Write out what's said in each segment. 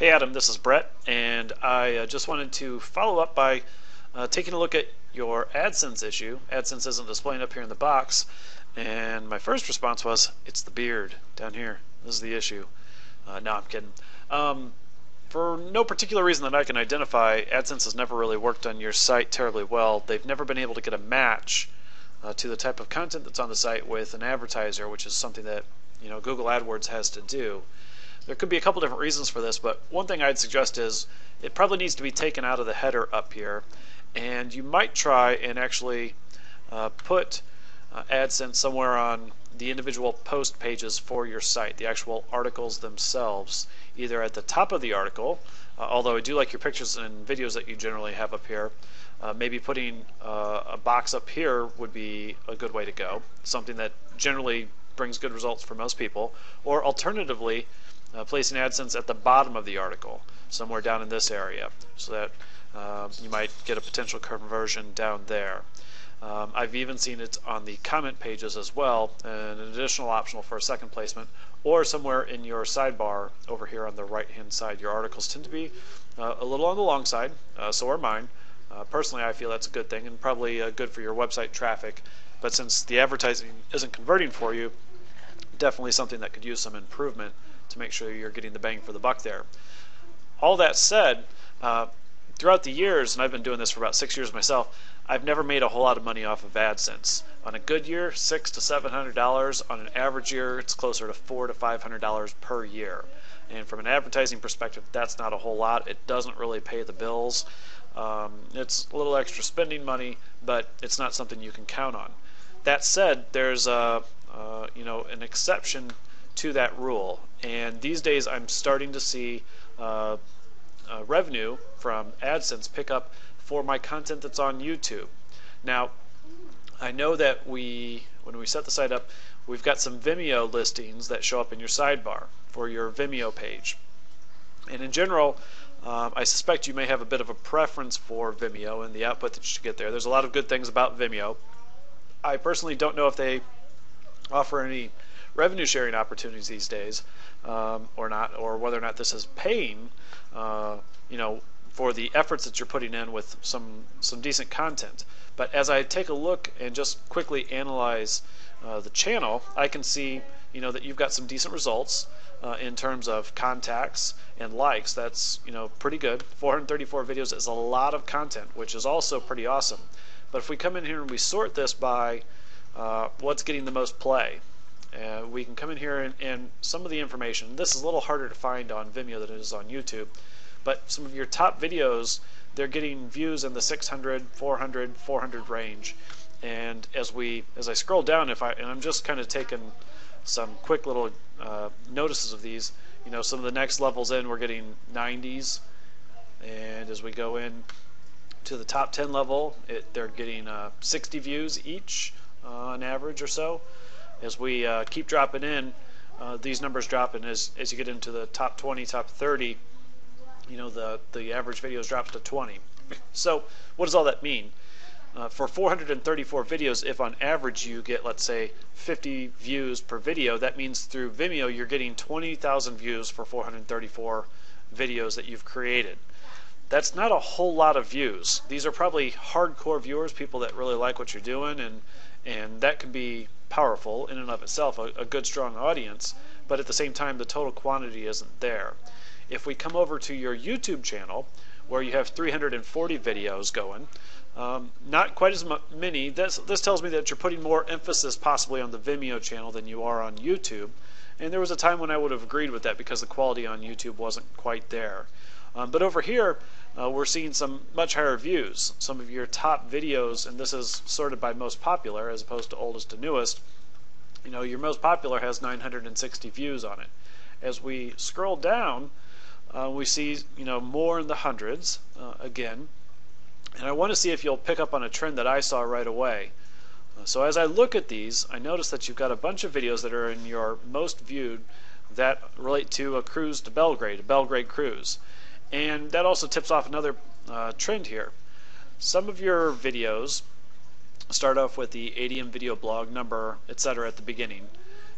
Hey Adam, this is Brett, and I just wanted to follow up by taking a look at your AdSense issue. AdSense isn't displaying up here in the box, and my first response was, it's the beard down here. This is the issue. No, I'm kidding. For no particular reason that I can identify, AdSense has never really worked on your site terribly well. They've never been able to get a match to the type of content that's on the site with an advertiser, which is something that Google AdWords has to do. There could be a couple different reasons for this, but one thing I'd suggest is it probably needs to be taken out of the header up here, and you might try and actually put AdSense somewhere on the individual post pages for your site, the actual articles themselves, either at the top of the article, although I do like your pictures and videos that you generally have up here. Maybe putting a box up here would be a good way to go, something that generally brings good results for most people, or alternatively placing AdSense at the bottom of the article, somewhere down in this area, so that you might get a potential conversion down there. I've even seen it on the comment pages as well, an additional optional for a second placement, or somewhere in your sidebar over here on the right hand side. Your articles tend to be a little on the long side, so are mine. Personally, I feel that's a good thing and probably good for your website traffic, but since the advertising isn't converting for you, definitely something that could use some improvement to make sure you're getting the bang for the buck there. All that said, throughout the years, and I've been doing this for about 6 years myself, I've never made a whole lot of money off of AdSense. On a good year, $600 to $700. On an average year, it's closer to $400 to $500 per year. And from an advertising perspective, that's not a whole lot. It doesn't really pay the bills. It's a little extra spending money, but it's not something you can count on. That said, there's an exception to that rule, and these days I'm starting to see revenue from AdSense pick up for my content that's on YouTube. Now, I know that when we set the site up, we've got some Vimeo listings that show up in your sidebar for your Vimeo page, and in general, I suspect you may have a bit of a preference for Vimeo and the output that you should get there. There's a lot of good things about Vimeo. I personally don't know if they offer any revenue sharing opportunities these days or not, or whether or not this is paying for the efforts that you're putting in with some decent content. But as I take a look and just quickly analyze the channel, I can see that you've got some decent results in terms of contacts and likes. That's pretty good. 434 videos is a lot of content, which is also pretty awesome. But if we come in here and we sort this by what's getting the most play, we can come in here and some of the information. This is a little harder to find on Vimeo than it is on YouTube, but some of your top videos, they're getting views in the 600, 400, 400 range. And as I scroll down, and I'm just kind of taking some quick little notices of these, some of the next levels in, we're getting 90s, and as we go in to the top 10 level, they're getting 60 views each on average or so. As we keep dropping in, these numbers drop, and as you get into the top 20, top 30, the average videos drops to 20. So what does all that mean? For 434 videos, if on average you get, let's say, 50 views per video, that means through Vimeo you're getting 20,000 views for 434 videos that you've created. That's not a whole lot of views. These are probably hardcore viewers, people that really like what you're doing, and that can be powerful in and of itself, a good strong audience, but at the same time the total quantity isn't there. If we come over to your YouTube channel, where you have 340 videos going, not quite as many. This tells me that you're putting more emphasis possibly on the Vimeo channel than you are on YouTube, and there was a time when I would have agreed with that because the quality on YouTube wasn't quite there. But over here, we're seeing some much higher views. Some of your top videos, and this is sorted by most popular as opposed to oldest to newest, your most popular has 960 views on it. As we scroll down, we see more in the hundreds again, and I want to see if you'll pick up on a trend that I saw right away. So as I look at these, I notice that you've got a bunch of videos that are in your most viewed that relate to a cruise to Belgrade, a Belgrade cruise. And that also tips off another trend here. Some of your videos start off with the ADM video blog number, etc. at the beginning,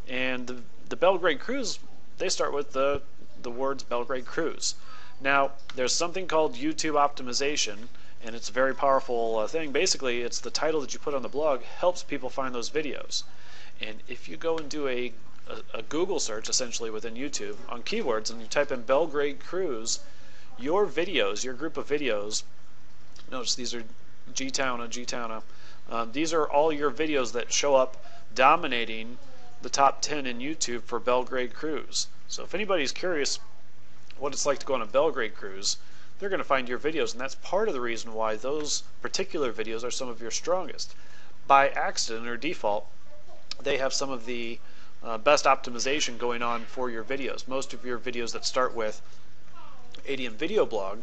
and the Belgrade cruise, they start with the the words Belgrade Cruise. Now, there's something called YouTube optimization, and it's a very powerful thing. Basically, it's the title that you put on the blog helps people find those videos. And if you go and do a Google search, essentially within YouTube, on keywords, and you type in Belgrade Cruise, your videos, your group of videos, notice these are G-Towna. These are all your videos that show up dominating the top 10 in YouTube for Belgrade Cruise. So if anybody's curious what it's like to go on a Belgrade cruise, they're going to find your videos, and that's part of the reason why those particular videos are some of your strongest. By accident or default, they have some of the best optimization going on for your videos. Most of your videos that start with ADM Video Blog,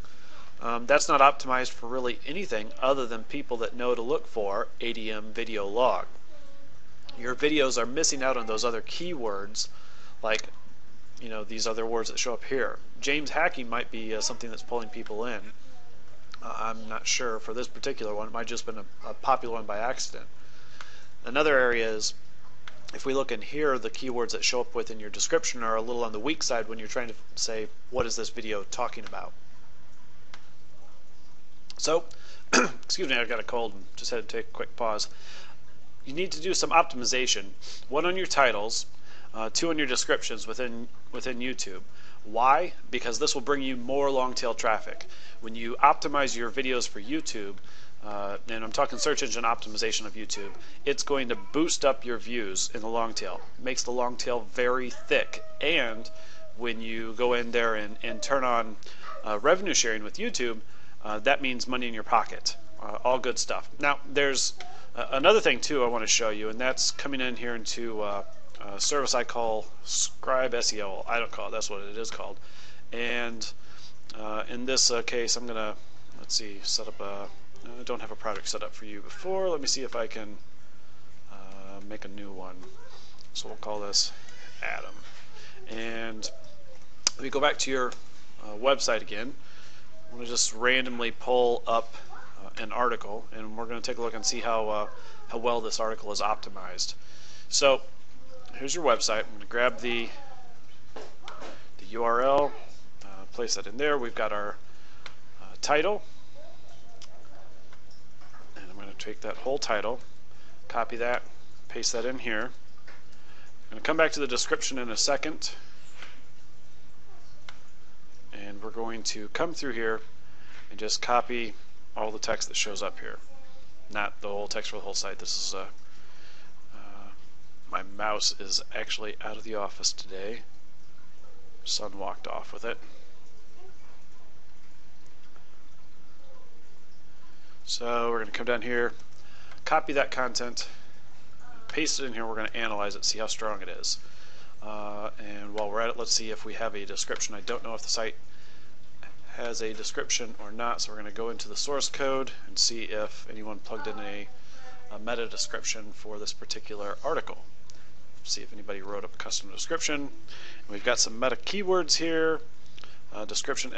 that's not optimized for really anything other than people that know to look for ADM Video Log. Your videos are missing out on those other keywords, like these other words that show up here. James hacking might be something that's pulling people in. I'm not sure for this particular one. It might just been a popular one by accident. Another area is, if we look in here, the keywords that show up within your description are a little on the weak side when you're trying to say, what is this video talking about? So, excuse me, I've got a cold and just had to take a quick pause. You need to do some optimization. One on your titles, two on your descriptions within YouTube. Why? Because this will bring you more long tail traffic. When you optimize your videos for YouTube, and I'm talking search engine optimization of YouTube, it's going to boost up your views in the long tail. It makes the long tail very thick. And when you go in there and turn on revenue sharing with YouTube, that means money in your pocket. All good stuff. Now, there's another thing too I want to show you, and that's coming in here into a service I call Scribe SEO. I don't call it, that's what it is called. And in this case, I'm gonna, let's see, set up a, I don't have a project set up for you before. Let me see if I can make a new one. So we'll call this Adam. And let me go back to your website again. I'm going to just randomly pull up an article, and we're going to take a look and see how well this article is optimized. So here's your website. I'm going to grab the URL, place that in there. We've got our title, and I'm going to take that whole title, copy that, paste that in here. I'm going to come back to the description in a second, and we're going to come through here and just copy all the text that shows up here, not the whole text for the whole site. This is my mouse is actually out of the office today. Son walked off with it. So we're going to come down here, copy that content, paste it in here. We're going to analyze it, see how strong it is. And while we're at it, let's see if we have a description. I don't know if the site has a description or not, so we're going to go into the source code and see if anyone plugged in a meta description for this particular article. See if anybody wrote up a custom description. And we've got some meta keywords here. Description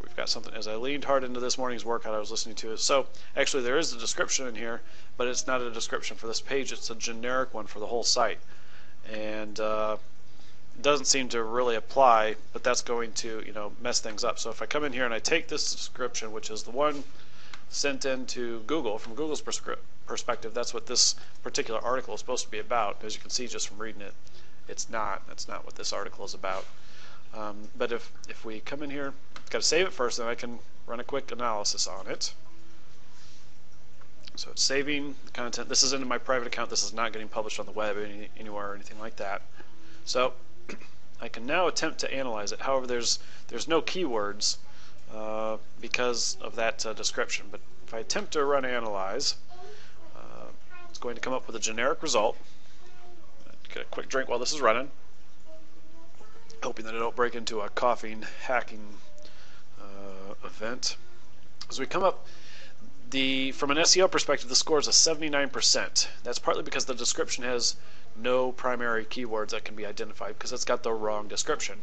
we've got something, as I leaned hard into this morning's workout, I was listening to it. So actually there is a description in here, but it's not a description for this page. It's a generic one for the whole site. And doesn't seem to really apply, but that's going to mess things up. So if I come in here and I take this description, which is the one sent into Google, from Google's perspective, that's what this particular article is supposed to be about. As you can see just from reading it, it's not. That's not what this article is about. But if we come in here, got to save it first, then I can run a quick analysis on it. So it's saving the content. This is into my private account. This is not getting published on the web anywhere or anything like that. So I can now attempt to analyze it. However, there's no keywords because of that description. But if I attempt to run analyze, it's going to come up with a generic result. Get a quick drink while this is running, hoping that I don't break into a coughing hacking event. As we come up, from an SEO perspective, the score is a 79%. That's partly because the description has no primary keywords that can be identified because it's got the wrong description.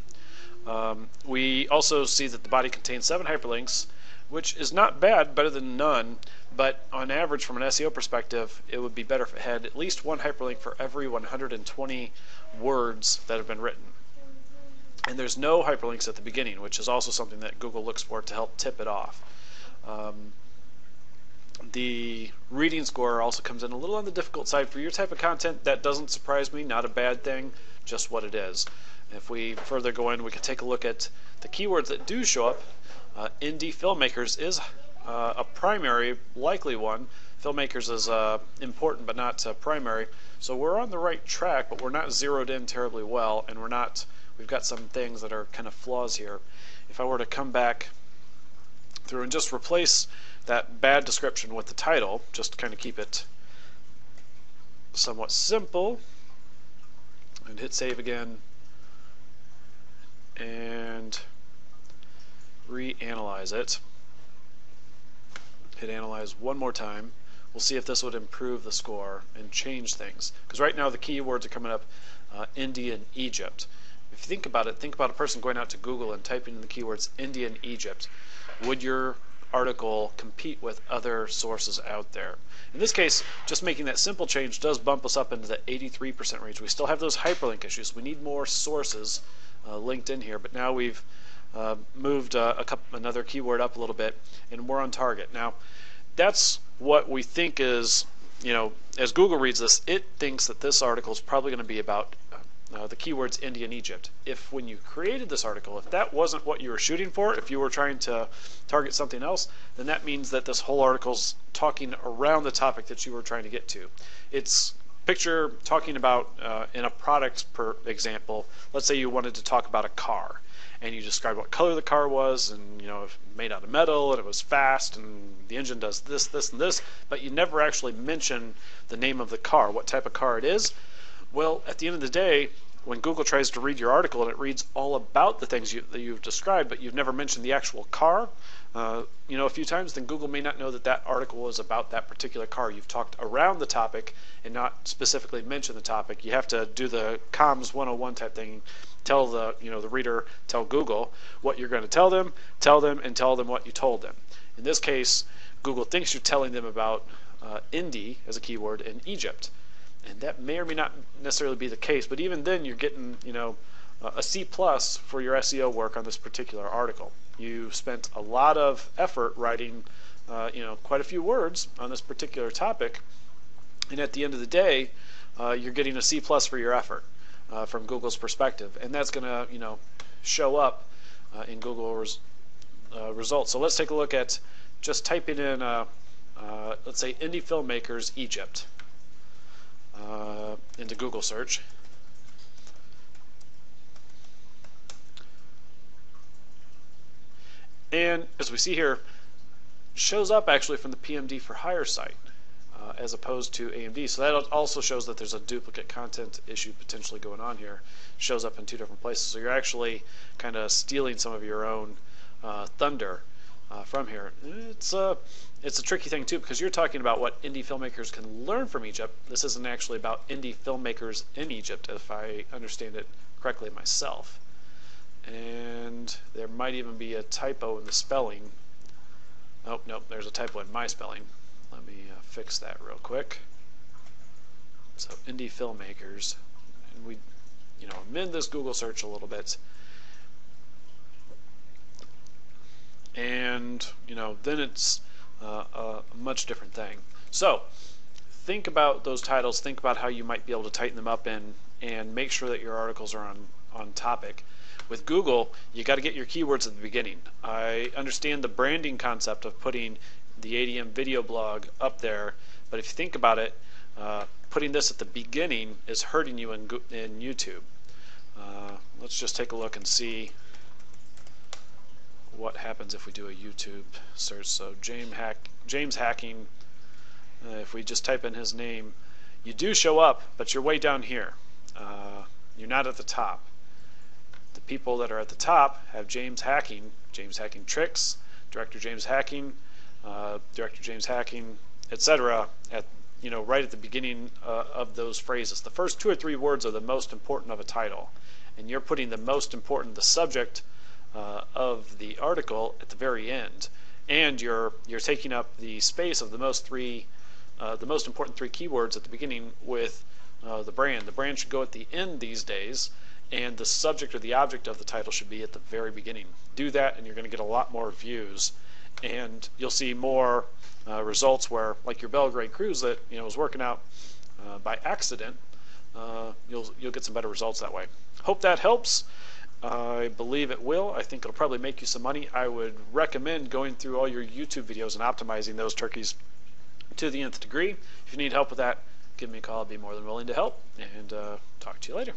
We also see that the body contains 7 hyperlinks, which is not bad, better than none, but on average from an SEO perspective, it would be better if it had at least one hyperlink for every 120 words that have been written. And there's no hyperlinks at the beginning, which is also something that Google looks for to help tip it off. The reading score also comes in a little on the difficult side for your type of content. That doesn't surprise me, not a bad thing, just what it is. If we further go in, we can take a look at the keywords that do show up. Indie filmmakers is a primary, likely one. Filmmakers is important but not primary. So we're on the right track, but we're not zeroed in terribly well, and we've got some things that are kind of flaws here. If I were to come back through and just replace that bad description with the title, just to kind of keep it somewhat simple, and hit save again, and reanalyze it. Hit analyze one more time. We'll see if this would improve the score and change things. Because right now the keywords are coming up India and Egypt. If you think about it, think about a person going out to Google and typing in the keywords India and Egypt. Would your article compete with other sources out there? In this case, just making that simple change does bump us up into the 83% range. We still have those hyperlink issues. We need more sources linked in here, but now we've moved another keyword up a little bit, and we're on target. Now, that's what we think is, as Google reads this, it thinks that this article is probably going to be about the keywords India and Egypt. If when you created this article, if that wasn't what you were shooting for, if you were trying to target something else, then that means that this whole article's talking around the topic that you were trying to get to. It's picture talking about in a product, per example, let's say you wanted to talk about a car, and you described what color the car was, and made out of metal, and it was fast, and the engine does this, this, and this, but you never actually mention the name of the car, what type of car it is. Well, at the end of the day, when Google tries to read your article and it reads all about the things that you've described, but you've never mentioned the actual car, a few times, then Google may not know that that article is about that particular car. You've talked around the topic and not specifically mentioned the topic. You have to do the comms 101 type thing. Tell the reader, tell Google what you're going to tell them, and tell them what you told them. In this case, Google thinks you're telling them about Indie as a keyword in Egypt. And that may or may not necessarily be the case, but even then you're getting, a C+ for your SEO work on this particular article. You spent a lot of effort writing, quite a few words on this particular topic, and at the end of the day, you're getting a C+ for your effort from Google's perspective, and that's going to, show up in Google results. So let's take a look at just typing in, let's say, indie filmmakers Egypt. Into Google search. And as we see here, shows up actually from the PMD for Hire site as opposed to AMD. So that also shows that there's a duplicate content issue potentially going on here. Shows up in two different places. So you're actually kind of stealing some of your own thunder from here. It's a tricky thing too, because you're talking about what indie filmmakers can learn from Egypt. This isn't actually about indie filmmakers in Egypt, if I understand it correctly myself. And there might even be a typo in the spelling. Oh, nope, there's a typo in my spelling. Let me fix that real quick. So indie filmmakers, and we, amend this Google search a little bit. And then it's a much different thing. So think about those titles, think about how you might be able to tighten them up and make sure that your articles are on topic. With Google, you got to get your keywords at the beginning. I understand the branding concept of putting the ADM video blog up there, but if you think about it, putting this at the beginning is hurting you in YouTube. Let's just take a look and see what happens if we do a YouTube search. So James Hacking, if we just type in his name, you do show up, but you're way down here. You're not at the top. The people that are at the top have James Hacking Tricks, Director James Hacking, etc. at right at the beginning of those phrases. The first 2 or 3 words are the most important of a title, and you're putting the most important, the subject of the article at the very end, and you're taking up the space of the most important 3 keywords at the beginning with the brand. The brand should go at the end these days. and the subject or the object of the title should be at the very beginning. Do that and you're going to get a lot more views, and you'll see more results where, like your Belgrade cruise that was working out by accident, you'll get some better results that way. Hope that helps. I believe it will. I think it'll probably make you some money. I would recommend going through all your YouTube videos and optimizing those turkeys to the nth degree. If you need help with that, give me a call. I'll be more than willing to help, and talk to you later.